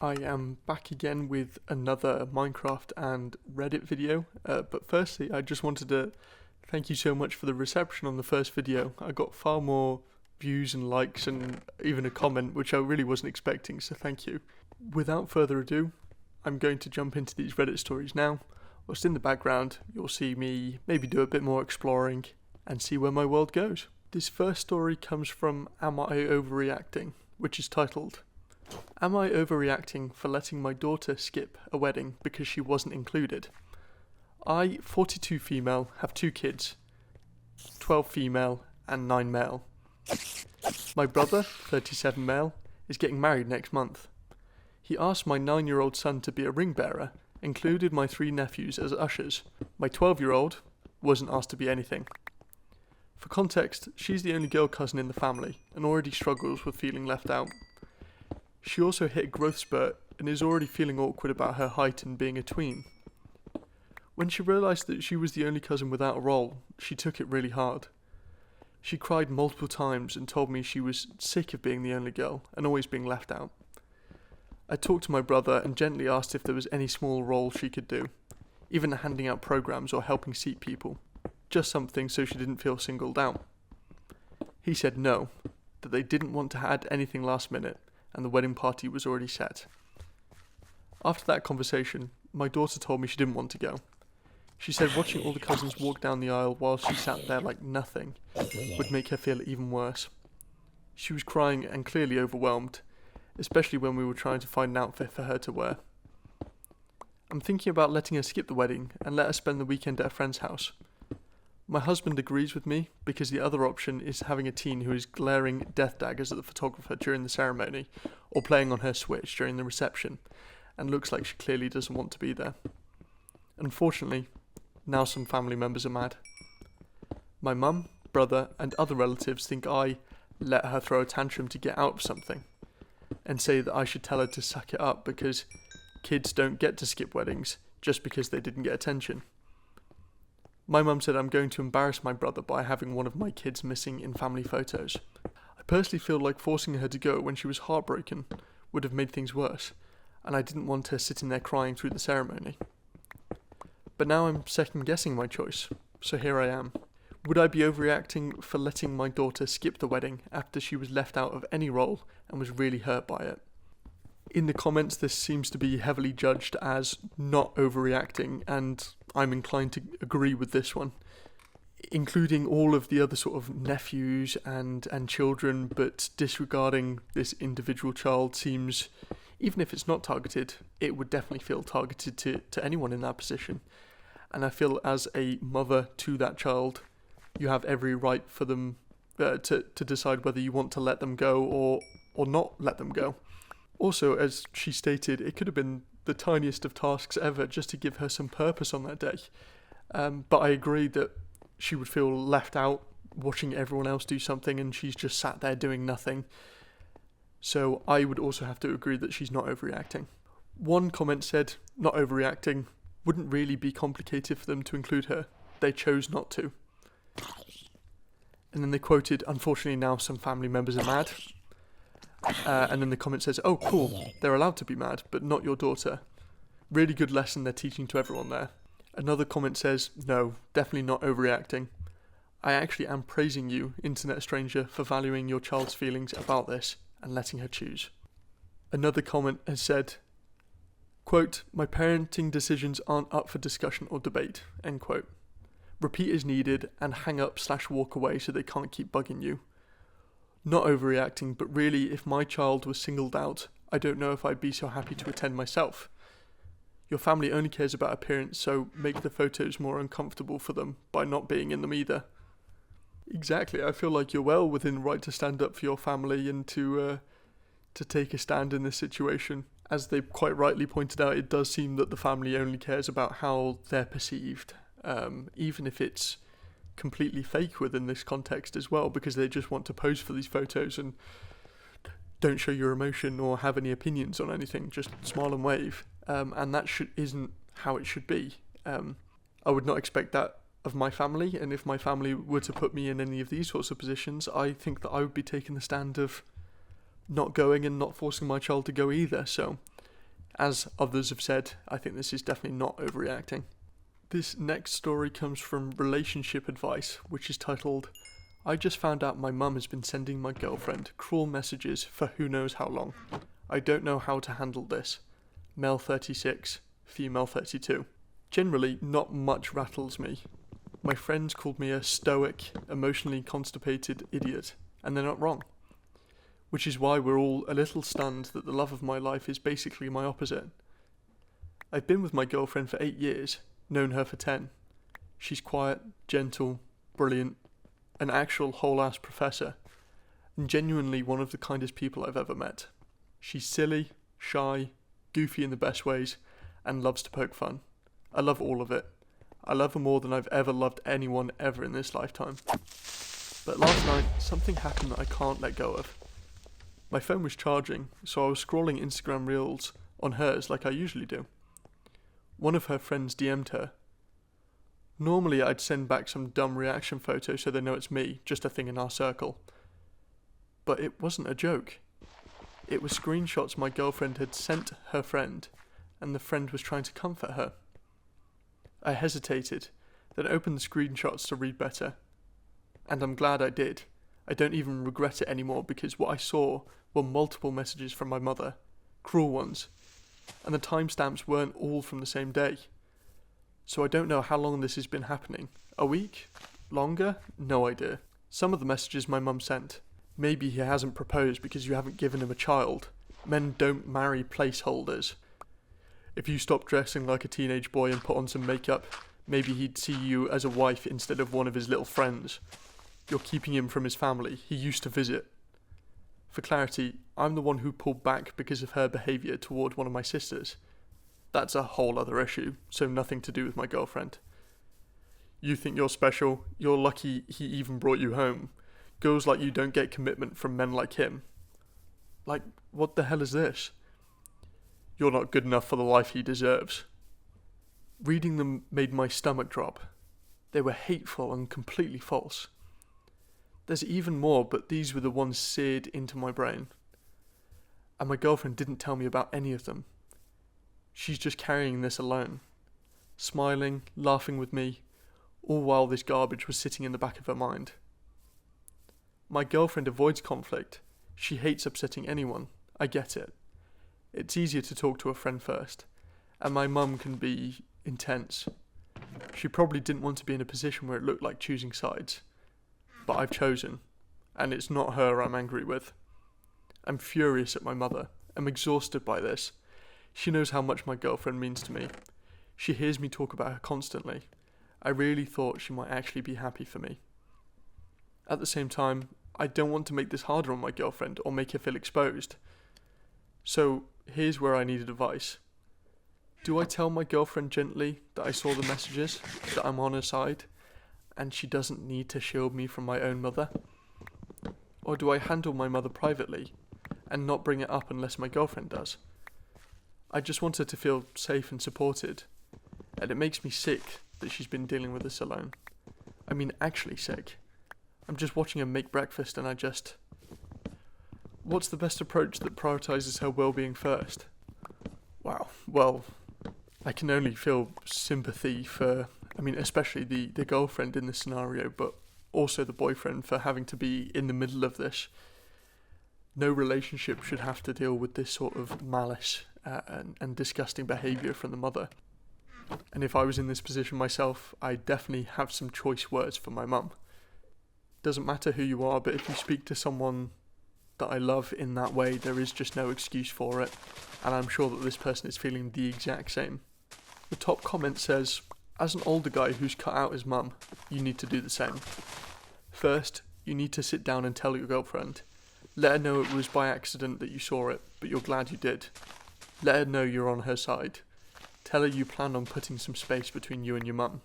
I am back again with another Minecraft and Reddit video, but firstly I just wanted to thank you so much for the reception on the first video. I got far more views and likes and even a comment, which I really wasn't expecting, so thank you. Without further ado, I'm going to jump into these Reddit stories now. Whilst in the background, you'll see me maybe do a bit more exploring and see where my world goes. This first story comes from Am I Overreacting, which is titled, Am I overreacting for letting my daughter skip a wedding because she wasn't included? I, 42 female, have 2 kids, 12 female and 9 male. My brother, 37 male, is getting married next month. He asked my 9-year-old son to be a ring bearer, included my 3 nephews as ushers. My 12-year-old wasn't asked to be anything. For context, she's the only girl cousin in the family and already struggles with feeling left out. She also hit a growth spurt and is already feeling awkward about her height and being a tween. When she realised that she was the only cousin without a role, she took it really hard. She cried multiple times and told me she was sick of being the only girl and always being left out. I talked to my brother and gently asked if there was any small role she could do, even handing out programs or helping seat people, just something so she didn't feel singled out. He said no, that they didn't want to add anything last minute, and the wedding party was already set. After that conversation, my daughter told me she didn't want to go. She said watching all the cousins walk down the aisle while she sat there like nothing would make her feel even worse. She was crying and clearly overwhelmed, especially when we were trying to find an outfit for her to wear. I'm thinking about letting her skip the wedding and let her spend the weekend at a friend's house. My husband agrees with me because the other option is having a teen who is glaring death daggers at the photographer during the ceremony or playing on her Switch during the reception and looks like she clearly doesn't want to be there. Unfortunately, now some family members are mad. My mum, brother and other relatives think I let her throw a tantrum to get out of something and say that I should tell her to suck it up because kids don't get to skip weddings just because they didn't get attention. My mum said I'm going to embarrass my brother by having one of my kids missing in family photos. I personally feel like forcing her to go when she was heartbroken would have made things worse, and I didn't want her sitting there crying through the ceremony. But now I'm second guessing my choice, so here I am. Would I be overreacting for letting my daughter skip the wedding after she was left out of any role and was really hurt by it? In the comments, this seems to be heavily judged as not overreacting, and I'm inclined to agree with this one. Including all of the other sort of nephews and children, but disregarding this individual child seems, even if it's not targeted, it would definitely feel targeted to anyone in that position. And I feel as a mother to that child, you have every right for them to decide whether you want to let them go or not let them go. Also, as she stated, it could have been the tiniest of tasks ever just to give her some purpose on that day. But I agree that she would feel left out watching everyone else do something and she's just sat there doing nothing. So I would also have to agree that she's not overreacting. One comment said, not overreacting, wouldn't really be complicated for them to include her. They chose not to. And then they quoted, unfortunately now some family members are mad. And then the comment says, oh cool, they're allowed to be mad, but not your daughter. Really good lesson they're teaching to everyone there. Another comment says, no, definitely not overreacting. I actually am praising you, internet stranger, for valuing your child's feelings about this and letting her choose. Another comment has said, quote, my parenting decisions aren't up for discussion or debate, end quote. Repeat is needed and hang up/walk away so they can't keep bugging you. Not overreacting, but really, if my child was singled out, I don't know if I'd be so happy to attend myself. Your family only cares about appearance, so make the photos more uncomfortable for them by not being in them either. Exactly, I feel like you're well within the right to stand up for your family and to take a stand in this situation. As they quite rightly pointed out, it does seem that the family only cares about how they're perceived, even if it's completely fake within this context as well, because they just want to pose for these photos and don't show your emotion or have any opinions on anything, just smile and wave, and that isn't how it should be. I would not expect that of my family, and if my family were to put me in any of these sorts of positions, I think that I would be taking the stand of not going and not forcing my child to go either. So As others have said, I think this is definitely not overreacting. This next story comes from Relationship Advice, which is titled, I just found out my mum has been sending my girlfriend cruel messages for who knows how long. I don't know how to handle this. Male 36, female 32. Generally, not much rattles me. My friends called me a stoic, emotionally constipated idiot, and they're not wrong. Which is why we're all a little stunned that the love of my life is basically my opposite. I've been with my girlfriend for 8 years, known her for 10. She's quiet, gentle, brilliant, an actual whole-ass professor, and genuinely one of the kindest people I've ever met. She's silly, shy, goofy in the best ways, and loves to poke fun. I love all of it. I love her more than I've ever loved anyone ever in this lifetime. But last night, something happened that I can't let go of. My phone was charging, so I was scrolling Instagram Reels on hers like I usually do. One of her friends DM'd her. Normally I'd send back some dumb reaction photo so they know it's me, just a thing in our circle. But it wasn't a joke. It was screenshots my girlfriend had sent her friend, and the friend was trying to comfort her. I hesitated, then opened the screenshots to read better. And I'm glad I did. I don't even regret it anymore because what I saw were multiple messages from my mother, cruel ones, and the timestamps weren't all from the same day. So I don't know how long this has been happening. A week? Longer? No idea. Some of the messages my mum sent. Maybe he hasn't proposed because you haven't given him a child. Men don't marry placeholders. If you stop dressing like a teenage boy and put on some makeup, maybe he'd see you as a wife instead of one of his little friends. You're keeping him from his family. He used to visit. For clarity, I'm the one who pulled back because of her behaviour toward one of my sisters. That's a whole other issue, so nothing to do with my girlfriend. You think you're special? You're lucky he even brought you home. Girls like you don't get commitment from men like him. Like, what the hell is this? You're not good enough for the life he deserves. Reading them made my stomach drop. They were hateful and completely false. There's even more, but these were the ones seared into my brain. And my girlfriend didn't tell me about any of them. She's just carrying this alone. Smiling, laughing with me, all while this garbage was sitting in the back of her mind. My girlfriend avoids conflict. She hates upsetting anyone. I get it. It's easier to talk to a friend first. And my mum can be intense. She probably didn't want to be in a position where it looked like choosing sides. But I've chosen, and it's not her I'm angry with. I'm furious at my mother. I'm exhausted by this. She knows how much my girlfriend means to me. She hears me talk about her constantly. I really thought she might actually be happy for me. At the same time, I don't want to make this harder on my girlfriend or make her feel exposed. So here's where I needed advice. Do I tell my girlfriend gently that I saw the messages, that I'm on her side, and she doesn't need to shield me from my own mother? Or do I handle my mother privately and not bring it up unless my girlfriend does? I just want her to feel safe and supported, and it makes me sick that she's been dealing with this alone. I mean, actually sick. I'm just watching her make breakfast and what's the best approach that prioritises her well-being first? Wow, well, I can only feel sympathy for, especially the girlfriend in this scenario, but also the boyfriend for having to be in the middle of this. No relationship should have to deal with this sort of malice and disgusting behaviour from the mother. And if I was in this position myself, I definitely have some choice words for my mum. Doesn't matter who you are, but if you speak to someone that I love in that way, there is just no excuse for it. And I'm sure that this person is feeling the exact same. The top comment says, as an older guy who's cut out his mum, you need to do the same. First, you need to sit down and tell your girlfriend. Let her know it was by accident that you saw it, but you're glad you did. Let her know you're on her side. Tell her you plan on putting some space between you and your mum.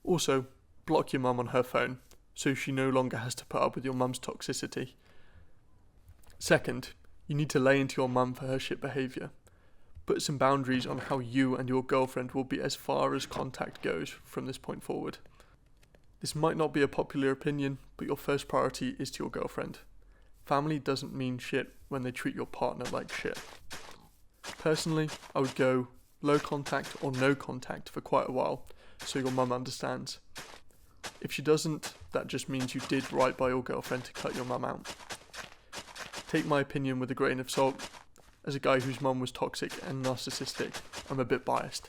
Also, block your mum on her phone, so she no longer has to put up with your mum's toxicity. Second, you need to lay into your mum for her shit behaviour. Put some boundaries on how you and your girlfriend will be as far as contact goes from this point forward. This might not be a popular opinion, but your first priority is to your girlfriend. Family doesn't mean shit when they treat your partner like shit. Personally, I would go low contact or no contact for quite a while, so your mum understands. If she doesn't, that just means you did right by your girlfriend to cut your mum out. Take my opinion with a grain of salt. As a guy whose mum was toxic and narcissistic, I'm a bit biased.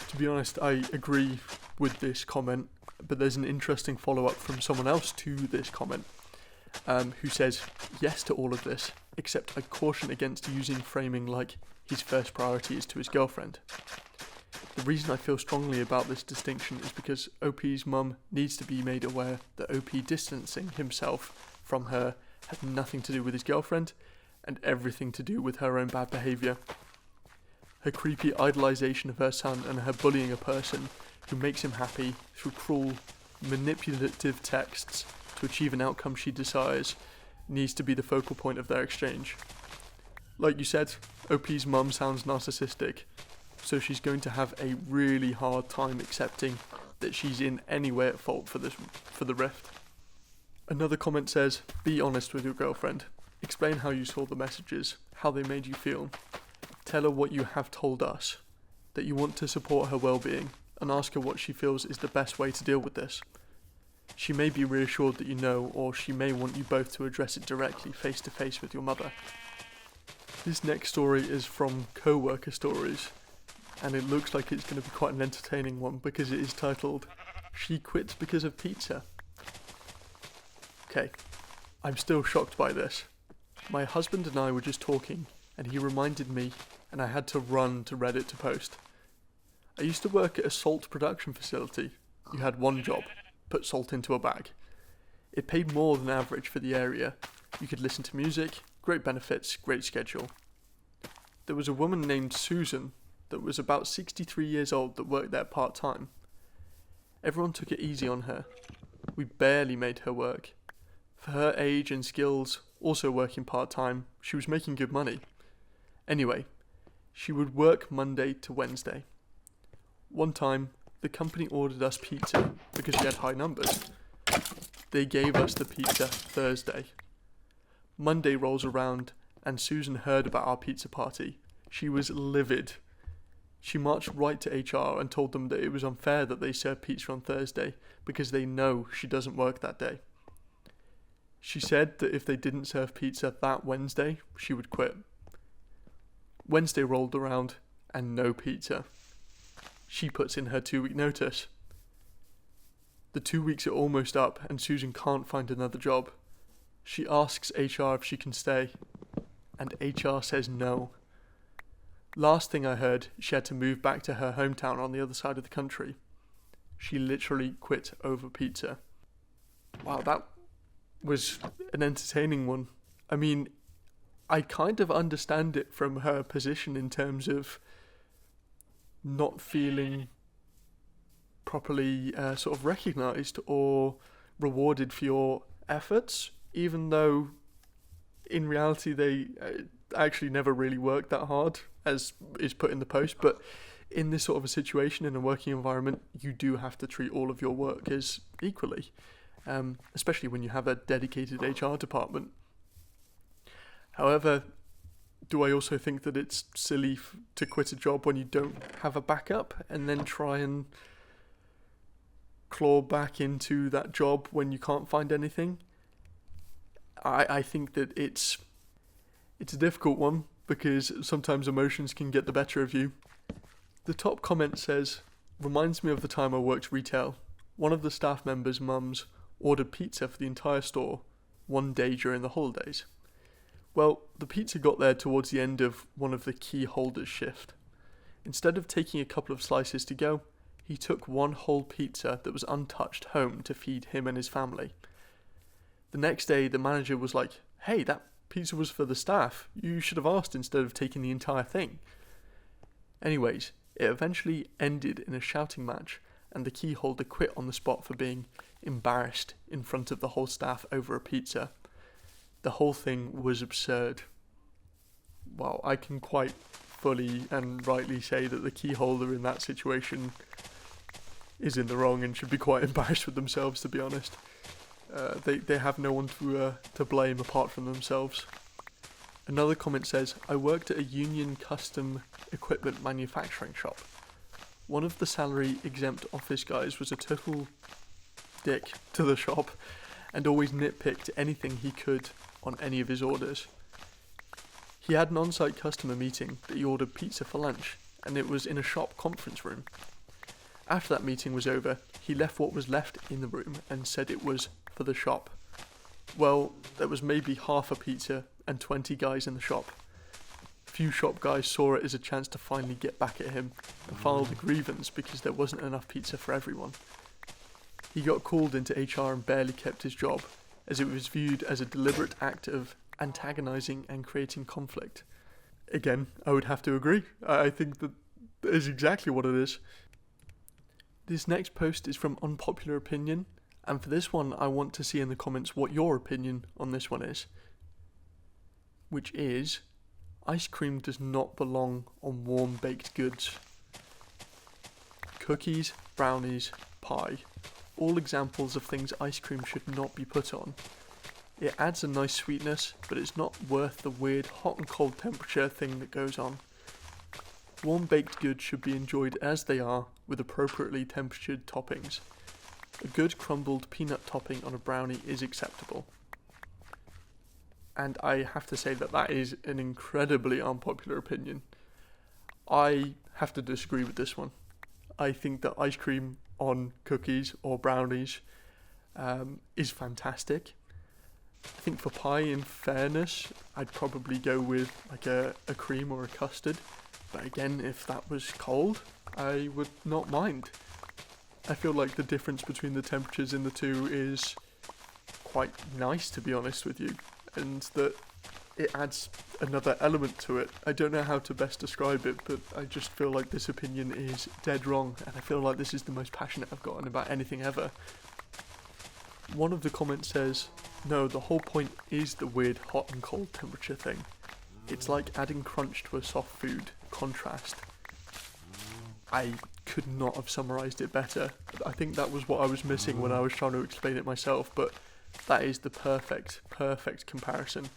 To be honest, I agree with this comment, but there's an interesting follow-up from someone else to this comment, who says yes to all of this, except I caution against using framing like his first priority is to his girlfriend. The reason I feel strongly about this distinction is because OP's mum needs to be made aware that OP distancing himself from her had nothing to do with his girlfriend and everything to do with her own bad behaviour. Her creepy idolisation of her son and her bullying a person who makes him happy through cruel, manipulative texts to achieve an outcome she desires needs to be the focal point of their exchange. Like you said, OP's mum sounds narcissistic, so she's going to have a really hard time accepting that she's in any way at fault for the rift. Another comment says, be honest with your girlfriend. Explain how you saw the messages, how they made you feel. Tell her what you have told us, that you want to support her well-being, and ask her what she feels is the best way to deal with this. She may be reassured that you know, or she may want you both to address it directly face to face with your mother. This next story is from Co-worker Stories, and it looks like it's going to be quite an entertaining one because it is titled, She Quits Because of Pizza. Okay, I'm still shocked by this. My husband and I were just talking, and he reminded me, and I had to run to Reddit to post. I used to work at a salt production facility. You had one job, put salt into a bag. It paid more than average for the area. You could listen to music, great benefits, great schedule. There was a woman named Susan that was about 63 years old that worked there part-time. Everyone took it easy on her. We barely made her work. For her age and skills, also working part-time, she was making good money. Anyway, she would work Monday to Wednesday. One time, the company ordered us pizza because she had high numbers. They gave us the pizza Thursday. Monday rolls around and Susan heard about our pizza party. She was livid. She marched right to HR and told them that it was unfair that they serve pizza on Thursday because they know she doesn't work that day. She said that if they didn't serve pizza that Wednesday, she would quit. Wednesday rolled around and no pizza. She puts in her 2-week notice. The 2 weeks are almost up and Susan can't find another job. She asks HR if she can stay, and HR says no. Last thing I heard, she had to move back to her hometown on the other side of the country. She literally quit over pizza. Wow, that was an entertaining one. I mean, I kind of understand it from her position in terms of not feeling properly sort of recognised or rewarded for your efforts, even though in reality they actually never really work that hard, as is put in the post. But in this sort of a situation, in a working environment, you do have to treat all of your workers equally, especially when you have a dedicated HR department. However, do I also think that it's silly to quit a job when you don't have a backup and then try and claw back into that job when you can't find anything? I think that it's a difficult one because sometimes emotions can get the better of you. The top comment says, reminds me of the time I worked retail. One of the staff members' mums ordered pizza for the entire store one day during the holidays. Well, the pizza got there towards the end of one of the key holders' shift. Instead of taking a couple of slices to go, he took one whole pizza that was untouched home to feed him and his family. The next day, the manager was like, "Hey, that pizza was for the staff. You should have asked instead of taking the entire thing." Anyways, it eventually ended in a shouting match, and the key holder quit on the spot for being embarrassed in front of the whole staff over a pizza. The whole thing was absurd. Well, I can quite fully and rightly say that the key holder in that situation is in the wrong and should be quite embarrassed with themselves, to be honest. They have no one to blame apart from themselves. Another comment says, I worked at a union custom equipment manufacturing shop. One of the salary exempt office guys was a total dick to the shop and always nitpicked anything he could on any of his orders. He had an on-site customer meeting that he ordered pizza for lunch, and it was in a shop conference room. After that meeting was over, he left what was left in the room and said it was for the shop. Well, there was maybe half a pizza and 20 guys in the shop. Few shop guys saw it as a chance to finally get back at him and filed a grievance because there wasn't enough pizza for everyone. He got called into HR and barely kept his job, as it was viewed as a deliberate act of antagonizing and creating conflict. Again, I would have to agree. I think that is exactly what it is. This next post is from Unpopular Opinion, and for this one I want to see in the comments what your opinion on this one is. Which is, ice cream does not belong on warm baked goods. Cookies, brownies, pie, all examples of things ice cream should not be put on. It adds a nice sweetness, but it's not worth the weird hot and cold temperature thing that goes on. Warm baked goods should be enjoyed as they are, with appropriately temperatured toppings. A good crumbled peanut topping on a brownie is acceptable. And I have to say that that is an incredibly unpopular opinion. I have to disagree with this one. I think that ice cream on cookies or brownies is fantastic. I think for pie, in fairness, I'd probably go with like a cream or a custard. But again, if that was cold, I would not mind. I feel like the difference between the temperatures in the two is quite nice, to be honest with you, and that it adds another element to it. I don't know how to best describe it, but I just feel like this opinion is dead wrong, and I feel like this is the most passionate I've gotten about anything ever. One of the comments says, no, the whole point is the weird hot and cold temperature thing. It's like adding crunch to a soft food. Contrast. I could not have summarised it better. I think that was what I was missing when I was trying to explain it myself, but that is the perfect comparison.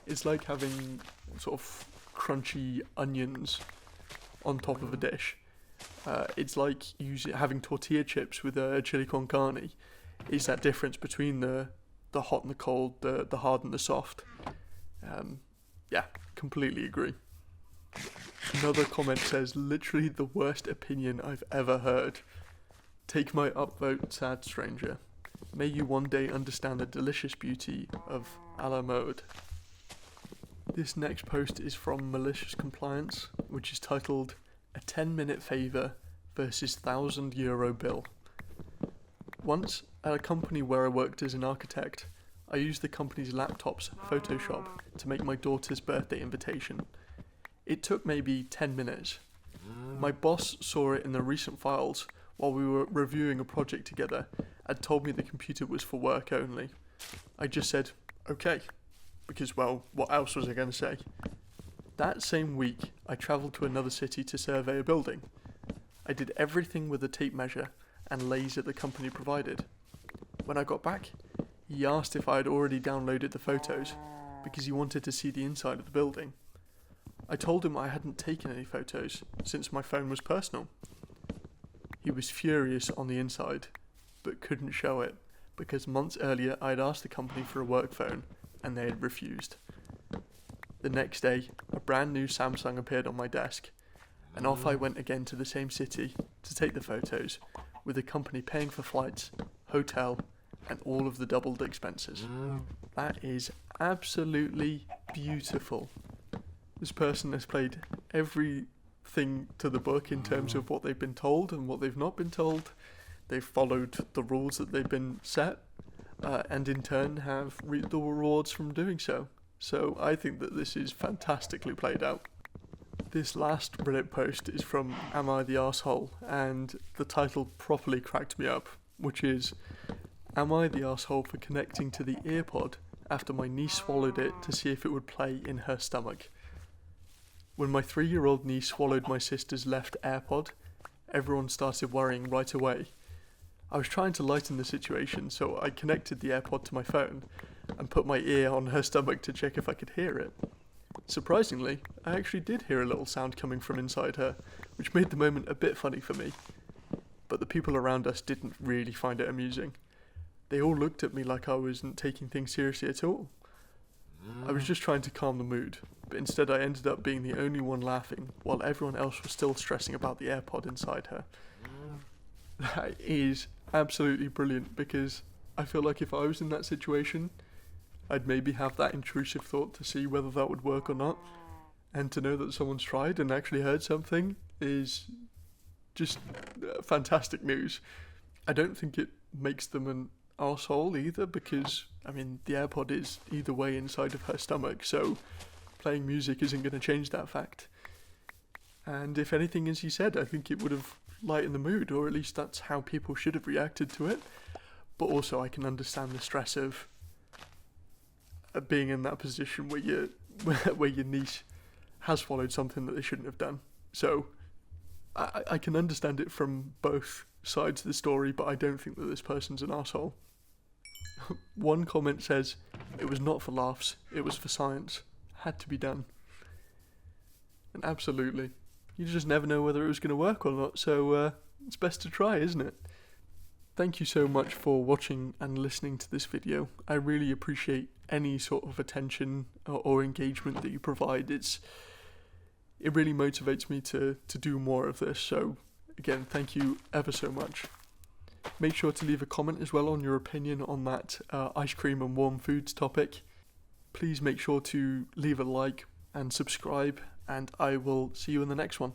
It's like having sort of crunchy onions on top of a dish. It's like having tortilla chips with a chili con carne. It's that difference between the hot and the cold, the hard and the soft. Yeah, completely agree. Another comment says, literally the worst opinion I've ever heard. Take my upvote, sad stranger. May you one day understand the delicious beauty of a la mode. This next post is from Malicious Compliance, which is titled, A 10-minute favour versus €1,000 bill. Once, at a company where I worked as an architect, I used the company's laptop's Photoshop to make my daughter's birthday invitation. It took maybe 10 minutes. My boss saw it in the recent files while we were reviewing a project together and told me the computer was for work only. I just said, okay, because, well, what else was I going to say? That same week, I travelled to another city to survey a building. I did everything with a tape measure and laser the company provided. When I got back, he asked if I had already downloaded the photos because he wanted to see the inside of the building. I told him I hadn't taken any photos since my phone was personal. He was furious on the inside, but couldn't show it because months earlier I had asked the company for a work phone and they had refused. The next day, a brand new Samsung appeared on my desk, and off I went again to the same city to take the photos, with the company paying for flights, hotel, and all of the doubled expenses. That is absolutely beautiful. This person has played everything to the book in terms of what they've been told and what they've not been told. They've followed the rules that they've been set, and in turn have reaped the rewards from doing so. So I think that this is fantastically played out. This last Reddit post is from Am I the Arsehole, and the title properly cracked me up, which is, Am I the arsehole for connecting to the earpod after my niece swallowed it to see if it would play in her stomach? When my 3-year-old niece swallowed my sister's left AirPod, everyone started worrying right away. I was trying to lighten the situation, so I connected the AirPod to my phone and put my ear on her stomach to check if I could hear it. Surprisingly, I actually did hear a little sound coming from inside her, which made the moment a bit funny for me. But the people around us didn't really find it amusing. They all looked at me like I wasn't taking things seriously at all. I was just trying to calm the mood, but instead I ended up being the only one laughing while everyone else was still stressing about the AirPod inside her. That is absolutely brilliant, because I feel like if I was in that situation, I'd maybe have that intrusive thought to see whether that would work or not, and to know that someone's tried and actually heard something is just fantastic news. I don't think it makes them an arsehole either, because, I mean, the AirPod is either way inside of her stomach, so playing music isn't going to change that fact. And if anything, as he said, I think it would have lightened the mood, or at least that's how people should have reacted to it. But also I can understand the stress of being in that position where your niece has swallowed something that they shouldn't have done. So I can understand it from both sides of the story, but I don't think that this person's an arsehole. One comment says, "It was not for laughs, it was for science. Had to be done." And absolutely. You just never know whether it was going to work or not, so it's best to try, isn't it? Thank you so much for watching and listening to this video. I really appreciate any sort of attention or engagement that you provide. It really motivates me to do more of this, so again, thank you ever so much. Make sure to leave a comment as well on your opinion on that ice cream and warm foods topic. Please make sure to leave a like and subscribe, and I will see you in the next one.